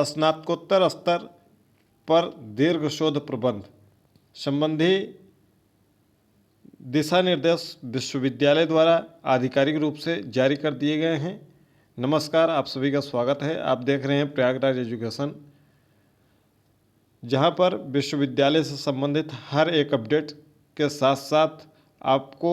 स्नातकोत्तर स्तर पर दीर्घ शोध प्रबंध संबंधी दिशा निर्देश विश्वविद्यालय द्वारा आधिकारिक रूप से जारी कर दिए गए हैं। नमस्कार, आप सभी का स्वागत है। आप देख रहे हैं प्रयागराज एजुकेशन, जहां पर विश्वविद्यालय से संबंधित हर एक अपडेट के साथ साथ आपको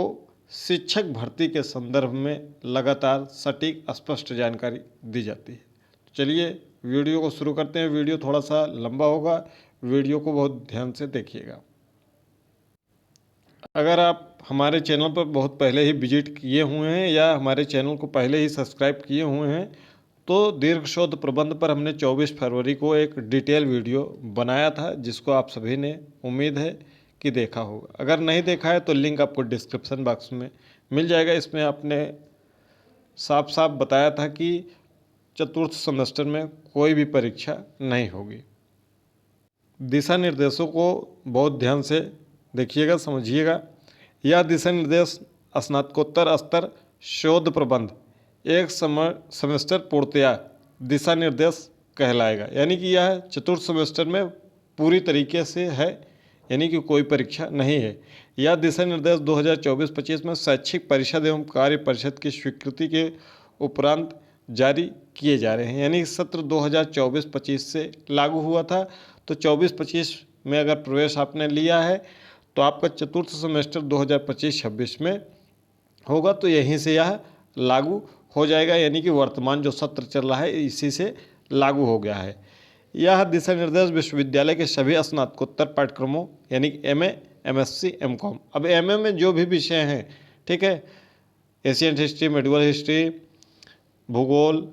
शिक्षक भर्ती के संदर्भ में लगातार सटीक स्पष्ट जानकारी दी जाती है। तो चलिए वीडियो को शुरू करते हैं। वीडियो थोड़ा सा लंबा होगा, वीडियो को बहुत ध्यान से देखिएगा। अगर आप हमारे चैनल पर बहुत पहले ही विजिट किए हुए हैं या हमारे चैनल को पहले ही सब्सक्राइब किए हुए हैं तो दीर्घ शोध प्रबंध पर हमने 24 फरवरी को एक डिटेल वीडियो बनाया था, जिसको आप सभी ने उम्मीद है कि देखा होगा। अगर नहीं देखा है तो लिंक आपको डिस्क्रिप्शन बॉक्स में मिल जाएगा। इसमें आपने साफ साफ बताया था कि चतुर्थ सेमेस्टर में कोई भी परीक्षा नहीं होगी। दिशा निर्देशों को बहुत ध्यान से देखिएगा, समझिएगा। यह दिशा निर्देश स्नातकोत्तर स्तर शोध प्रबंध एक सेमेस्टर पूर्णतया दिशा निर्देश कहलाएगा, यानी कि यह चतुर्थ सेमेस्टर में पूरी तरीके से है, यानी कि कोई परीक्षा नहीं है। यह दिशा निर्देश 2024-25 में शैक्षिक परिषद एवं कार्य परिषद की स्वीकृति के उपरांत जारी किए जा रहे हैं, यानी सत्र 2024-25 से लागू हुआ था। तो 24-25 में अगर प्रवेश आपने लिया है तो आपका चतुर्थ सेमेस्टर 2025-26 में होगा, तो यहीं से यह लागू हो जाएगा, यानी कि वर्तमान जो सत्र चल रहा है इसी से लागू हो गया है। यह दिशा निर्देश विश्वविद्यालय के सभी स्नातकोत्तर पाठ्यक्रमों यानी एमए, एमएससी, एमकॉम, अब एमए में जो भी विषय हैं, ठीक है, एशियन हिस्ट्री, मेडिवल हिस्ट्री, भूगोल,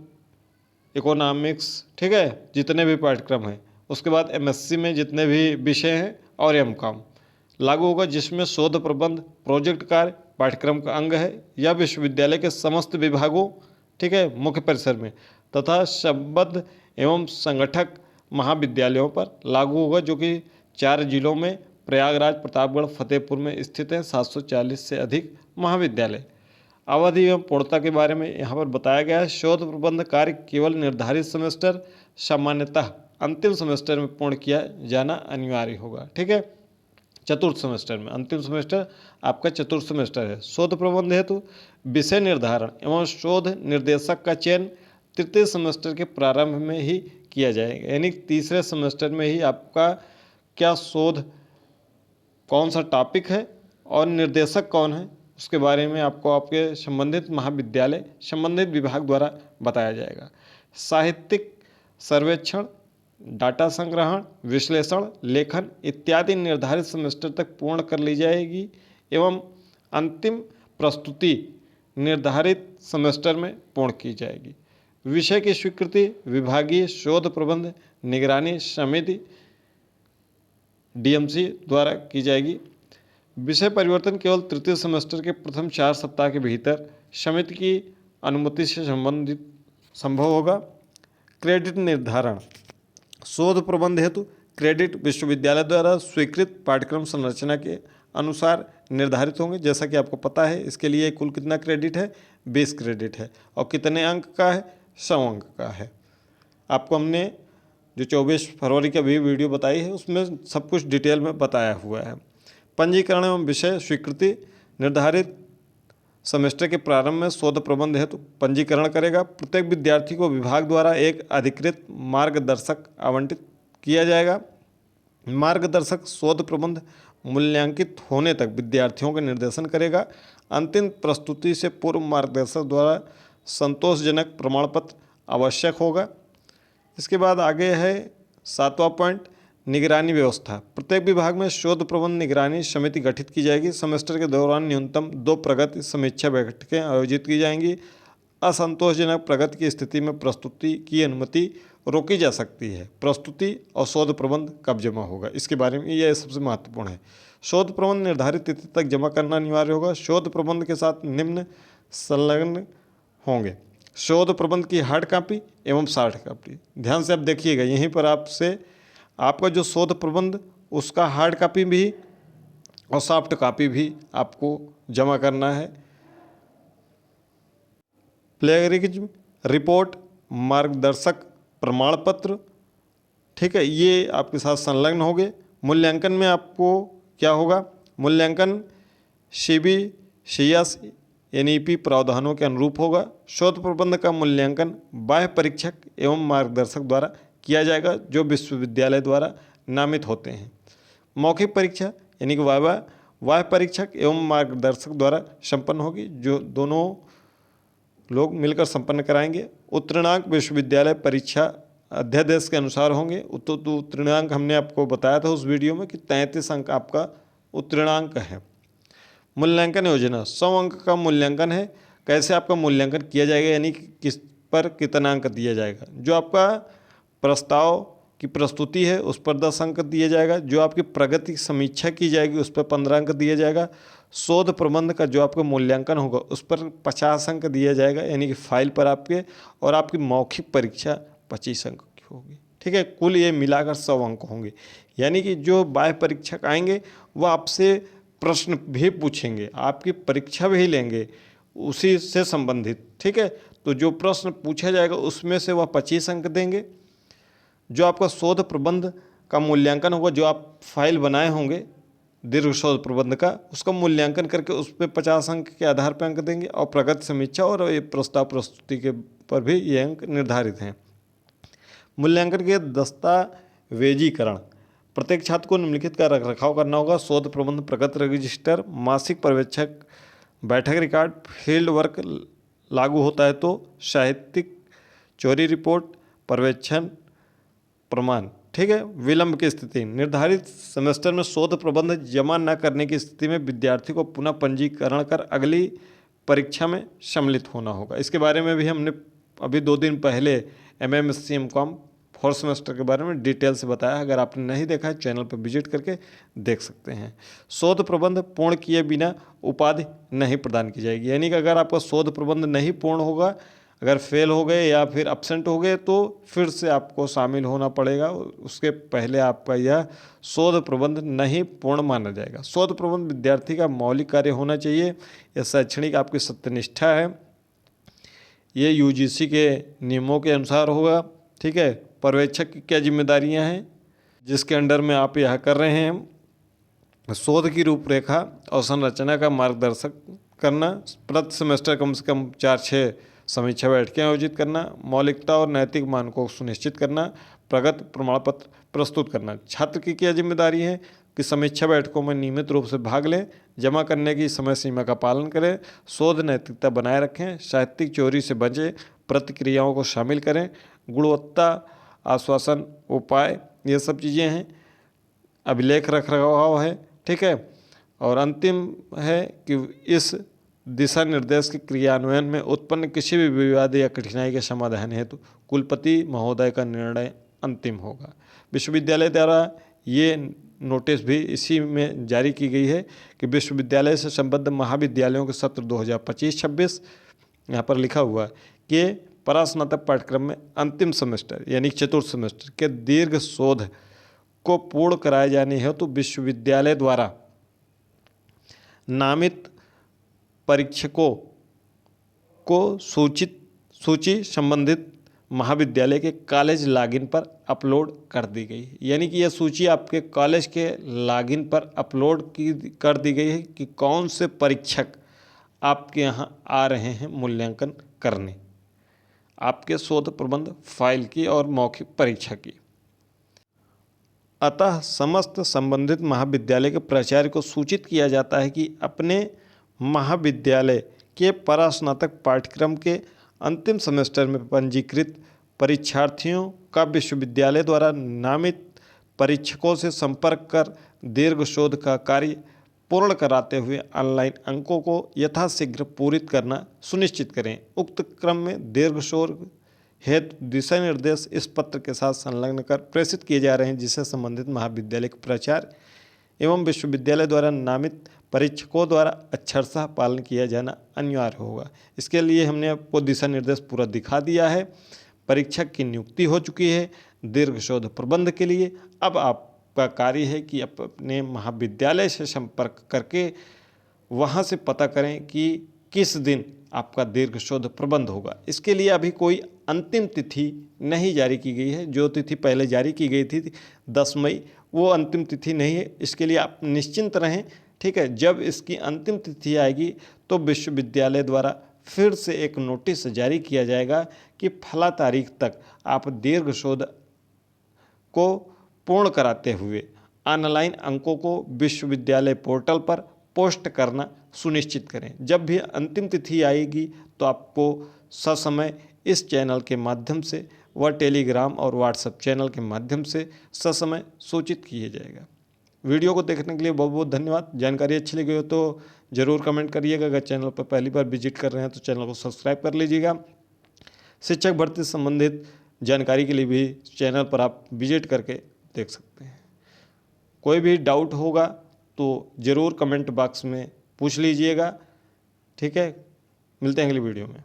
इकोनॉमिक्स, ठीक है, जितने भी पाठ्यक्रम हैं, उसके बाद एमएससी में जितने भी विषय हैं और एमकॉम लागू होगा, जिसमें शोध प्रबंध प्रोजेक्ट कार्य पाठ्यक्रम का अंग है। यह विश्वविद्यालय के समस्त विभागों, ठीक है, मुख्य परिसर में तथा संबद्ध एवं संगठक महाविद्यालयों पर लागू होगा, जो कि 4 जिलों में प्रयागराज, प्रतापगढ़, फतेहपुर में स्थित हैं 740 से अधिक महाविद्यालय। अवधि एवं पूर्णता के बारे में यहाँ पर बताया गया है। शोध प्रबंध कार्य केवल निर्धारित सेमेस्टर, सामान्यतः अंतिम सेमेस्टर में पूर्ण किया जाना अनिवार्य होगा, ठीक है। चतुर्थ सेमेस्टर में, अंतिम सेमेस्टर आपका चतुर्थ सेमेस्टर है। शोध प्रबंध हेतु विषय निर्धारण एवं शोध निर्देशक का चयन तृतीय सेमेस्टर के प्रारंभ में ही किया जाएगा, यानी तीसरे सेमेस्टर में ही आपका क्या शोध, कौन सा टॉपिक है और निर्देशक कौन है, उसके बारे में आपको आपके संबंधित महाविद्यालय, संबंधित विभाग द्वारा बताया जाएगा। साहित्यिक सर्वेक्षण, डाटा संग्रहण, विश्लेषण, लेखन इत्यादि निर्धारित सेमेस्टर तक पूर्ण कर ली जाएगी एवं अंतिम प्रस्तुति निर्धारित सेमेस्टर में पूर्ण की जाएगी। विषय की स्वीकृति विभागीय शोध प्रबंध निगरानी समिति डीएमसी द्वारा की जाएगी। विषय परिवर्तन केवल तृतीय सेमेस्टर के प्रथम 4 सप्ताह के भीतर समिति की अनुमति से संभव होगा। क्रेडिट निर्धारण, शोध प्रबंध हेतु क्रेडिट विश्वविद्यालय द्वारा स्वीकृत पाठ्यक्रम संरचना के अनुसार निर्धारित होंगे। जैसा कि आपको पता है, इसके लिए कुल कितना क्रेडिट है, 20 क्रेडिट है, और कितने अंक का है, 100 अंक का है। आपको हमने जो 24 फरवरी का भी वीडियो बताई है उसमें सब कुछ डिटेल में बताया हुआ है। पंजीकरण एवं विषय स्वीकृति निर्धारित सेमेस्टर के प्रारंभ में शोध प्रबंध हेतु पंजीकरण करेगा। प्रत्येक विद्यार्थी को विभाग द्वारा एक अधिकृत मार्गदर्शक आवंटित किया जाएगा। मार्गदर्शक शोध प्रबंध मूल्यांकित होने तक विद्यार्थियों का निर्देशन करेगा। अंतिम प्रस्तुति से पूर्व मार्गदर्शक द्वारा संतोषजनक प्रमाण पत्र आवश्यक होगा। इसके बाद आगे है 7वां पॉइंट, निगरानी व्यवस्था। प्रत्येक विभाग में शोध प्रबंध निगरानी समिति गठित की जाएगी। सेमेस्टर के दौरान न्यूनतम 2 प्रगति समीक्षा बैठकें आयोजित की जाएंगी। असंतोषजनक प्रगति की स्थिति में प्रस्तुति की अनुमति रोकी जा सकती है। प्रस्तुति और शोध प्रबंध कब जमा होगा, इसके बारे में यह सबसे महत्वपूर्ण है। शोध प्रबंध निर्धारित तिथि तक जमा करना अनिवार्य होगा। शोध प्रबंध के साथ निम्न संलग्न होंगे: शोध प्रबंध की हार्ड कॉपी एवं सॉफ्ट कॉपी। ध्यान से आप देखिएगा, यहीं पर आपसे आपका जो शोध प्रबंध उसका हार्ड कॉपी भी और सॉफ्ट कॉपी भी आपको जमा करना है। प्लेगरिज्म रिपोर्ट, मार्गदर्शक प्रमाण पत्र ठीक है, ये आपके साथ संलग्न होंगे। मूल्यांकन में आपको क्या होगा, मूल्यांकन CBCS NEP प्रावधानों के अनुरूप होगा। शोध प्रबंध का मूल्यांकन बाह्य परीक्षक एवं मार्गदर्शक द्वारा किया जाएगा जो विश्वविद्यालय द्वारा नामित होते हैं। मौखिक परीक्षा यानी कि वाइवा बाह्य परीक्षक एवं मार्गदर्शक द्वारा संपन्न होगी, जो दोनों लोग मिलकर संपन्न कराएंगे। उत्तीर्णांक विश्वविद्यालय परीक्षा अध्यादेश के अनुसार होंगे। तो उत्तीर्णांक हमने आपको बताया था उस वीडियो में कि 33 अंक आपका उत्तीर्णांक है। मूल्यांकन योजना 100 अंक का मूल्यांकन है। कैसे आपका मूल्यांकन किया जाएगा, यानी कि किस पर कितना अंक दिया जाएगा। जो आपका प्रस्ताव की प्रस्तुति है उस पर 10 अंक दिया जाएगा। जो आपकी प्रगति समीक्षा की जाएगी उस पर 15 अंक दिया जाएगा। शोध प्रबंध का जो आपका मूल्यांकन होगा उस पर 50 अंक दिया जाएगा, यानी कि फाइल पर आपके। और आपकी मौखिक परीक्षा 25 अंक की होगी। ठीक है, कुल ये मिलाकर 100 अंक होंगे। यानी कि जो बाह्य परीक्षक आएंगे वो आपसे प्रश्न भी पूछेंगे, आपकी परीक्षा भी लेंगे उसी से संबंधित। ठीक है, तो जो प्रश्न पूछा जाएगा उसमें से वह 25 अंक देंगे। जो आपका शोध प्रबंध का मूल्यांकन होगा, जो आप फाइल बनाए होंगे दीर्घ शोध प्रबंध का, उसका मूल्यांकन करके उस पर 50 अंक के आधार पर अंक देंगे। और प्रगति समीक्षा और ये प्रस्ताव प्रस्तुति के पर भी ये अंक निर्धारित हैं। मूल्यांकन के दस्तावेजीकरण प्रत्येक छात्र को निम्नलिखित का रखरखाव करना होगा। शोध प्रबंध प्रगति रजिस्टर, मासिक पर्यवेक्षक बैठक रिकॉर्ड, फील्ड वर्क लागू होता है तो साहित्यिक चोरी रिपोर्ट, पर्यवेक्षण प्रमाण। ठीक है, विलंब की स्थिति निर्धारित सेमेस्टर में शोध प्रबंध जमा न करने की स्थिति में विद्यार्थी को पुनः पंजीकरण कर अगली परीक्षा में सम्मिलित होना होगा। इसके बारे में भी हमने अभी 2 दिन पहले MMSC MCOM 4th सेमेस्टर के बारे में डिटेल से बताया। अगर आपने नहीं देखा है चैनल पर विजिट करके देख सकते हैं। शोध प्रबंध पूर्ण किए बिना उपाधि नहीं प्रदान की जाएगी। यानी कि अगर आपका शोध प्रबंध नहीं पूर्ण होगा, अगर फेल हो गए या फिर अब्सेंट हो गए तो फिर से आपको शामिल होना पड़ेगा। उसके पहले आपका यह शोध प्रबंध नहीं पूर्ण माना जाएगा। शोध प्रबंध विद्यार्थी का मौलिक कार्य होना चाहिए। यह शैक्षणिक आपकी सत्यनिष्ठा है। ये UGC के नियमों के अनुसार होगा। ठीक है, पर्यवेक्षक की क्या जिम्मेदारियां हैं जिसके अंडर में आप यह कर रहे हैं। शोध की रूपरेखा और संरचना का मार्गदर्शक करना, प्रति सेमेस्टर कम से कम 4-6 समीक्षा बैठकें आयोजित करना, मौलिकता और नैतिक मानकों को सुनिश्चित करना, प्रगति प्रमाण पत्र प्रस्तुत करना। छात्र की क्या जिम्मेदारी है कि समीक्षा बैठकों में नियमित रूप से भाग लें, जमा करने की समय सीमा का पालन करें, शोध नैतिकता बनाए रखें, साहित्यिक चोरी से बचें, प्रतिक्रियाओं को शामिल करें, गुणवत्ता आश्वासन उपाय, ये सब चीज़ें हैं। अभिलेख रखरखाव है। ठीक है, और अंतिम है कि इस दिशा निर्देश के क्रियान्वयन में उत्पन्न किसी भी विवाद या कठिनाई के समाधान हेतु कुलपति महोदय का निर्णय अंतिम होगा। विश्वविद्यालय द्वारा ये नोटिस भी इसी में जारी की गई है कि विश्वविद्यालय से संबद्ध महाविद्यालयों के सत्र 2025-26 यहाँ पर लिखा हुआ कि परास्नातक पाठ्यक्रम में अंतिम सेमेस्टर यानी चतुर्थ सेमेस्टर के दीर्घ शोध को पूर्ण कराए जाने हेतु तो विश्वविद्यालय द्वारा नामित परीक्षकों को सूची संबंधित महाविद्यालय के कॉलेज लॉगिन पर अपलोड कर दी गई है। यानी कि यह सूची आपके कॉलेज के लॉगिन पर अपलोड कर दी गई है कि कौन से परीक्षक आपके यहाँ आ रहे हैं मूल्यांकन करने आपके शोध प्रबंध फाइल की और मौखिक परीक्षा की। अतः समस्त संबंधित महाविद्यालय के प्राचार्य को सूचित किया जाता है कि अपने महाविद्यालय के परास्नातक पाठ्यक्रम के अंतिम सेमेस्टर में पंजीकृत परीक्षार्थियों का विश्वविद्यालय द्वारा नामित परीक्षकों से संपर्क कर दीर्घ शोध का कार्य पूर्ण कराते हुए ऑनलाइन अंकों को यथाशीघ्र पूरित करना सुनिश्चित करें। उक्त क्रम में दीर्घ शोध हेतु दिशा निर्देश इस पत्र के साथ संलग्न कर प्रेषित किए जा रहे हैं, जिसे संबंधित महाविद्यालय के प्राचार्य एवं विश्वविद्यालय द्वारा नामित परीक्षकों द्वारा अक्षरशः पालन किया जाना अनिवार्य होगा। इसके लिए हमने आपको दिशा निर्देश पूरा दिखा दिया है। परीक्षक की नियुक्ति हो चुकी है दीर्घ शोध प्रबंध के लिए। अब आपका कार्य है कि आप अपने महाविद्यालय से संपर्क करके वहाँ से पता करें कि किस दिन आपका दीर्घ शोध प्रबंध होगा। इसके लिए अभी कोई अंतिम तिथि नहीं जारी की गई है। जो तिथि पहले जारी की गई थी 10 मई, वो अंतिम तिथि नहीं है। इसके लिए आप निश्चिंत रहें, ठीक है। जब इसकी अंतिम तिथि आएगी तो विश्वविद्यालय द्वारा फिर से एक नोटिस जारी किया जाएगा कि फला तारीख तक आप दीर्घ शोध को पूर्ण कराते हुए ऑनलाइन अंकों को विश्वविद्यालय पोर्टल पर पोस्ट करना सुनिश्चित करें। जब भी अंतिम तिथि आएगी तो आपको ससमय इस चैनल के माध्यम से व टेलीग्राम और व्हाट्सएप चैनल के माध्यम से ससमय सूचित किया जाएगा। वीडियो को देखने के लिए बहुत बहुत धन्यवाद। जानकारी अच्छी लगी हो तो ज़रूर कमेंट करिएगा। अगर चैनल पर पहली बार विजिट कर रहे हैं तो चैनल को सब्सक्राइब कर लीजिएगा। शिक्षक भर्ती से संबंधित जानकारी के लिए भी चैनल पर आप विजिट करके देख सकते हैं। कोई भी डाउट होगा तो ज़रूर कमेंट बॉक्स में पूछ लीजिएगा, ठीक है। मिलते हैं अगली वीडियो में।